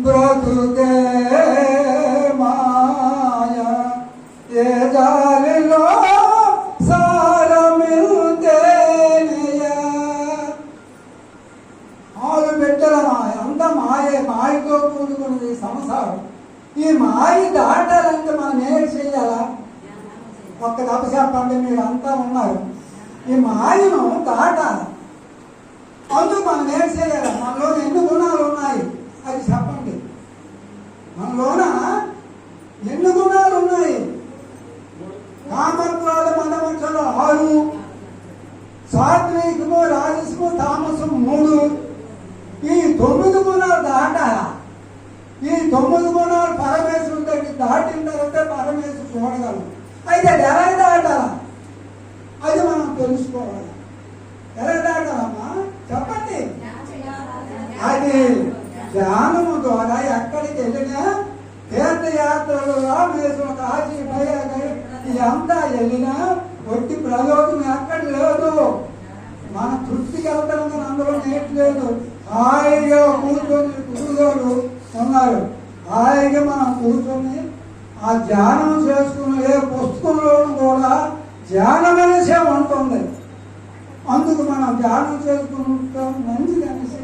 బ్రతుకే మాయ ఏ జాలిలో సారమిల్తేనయ్యా. ఆరు బిడ్డల మాయ అంత మాయతో కూడుకున్నది సంసారం. ఈ మాయ దాటాలంటే మనం ఏం చెయ్యాలా? ఒక్క దెబ్బ చెప్పండి, మీరు అంతా ఉన్నారు. ఈ మాయను దాటాలి. అందుకు మనం ఏం చేయాలి? మనలో ఎన్ని గుణాలు ఉన్నాయి అది చెప్పండి. మనలోన ఎన్ని గుణాలు ఉన్నాయి? కామత్వాల మదమచ్చలు 6, సాత్వికము రాజసము తామసము 3. ఈ 9 గుణాలు దాటాలా? ఈ 9 గుణాలు పరమేశ్వరుని దగ్గర దాటిన తర్వాత పరమేశ్వరుడు చూడగలరు. అయితే అది ఎలా దాటాలా? అది మనం తెలుసుకోవాలి. ఎలా దాటాలమ్మా చెప్పండి. అది ధ్యానము ద్వారా ఎక్కడికి వెళ్ళినా తీర్థయాత్రలు రామేశ్వరం కాశీ ఇదంతా వెళ్ళినా ఒట్టి ప్రయోజనం ఎక్కడ లేదు. మన తృప్తికి వెళ్తాం కానీ అందులో నేర్చలేదు. హాయిగా కూర్చొని గురువుగారు ఉన్నారు. హాయిగా మనం కూర్చొని ఆ ధ్యానం చేసుకుని ఏ పుస్తకంలోనూ కూడా ధ్యానం అనేసే ఉంటుంది. అందుకు మనం ధ్యానం చేసుకుంటాం మంచిది అనేసి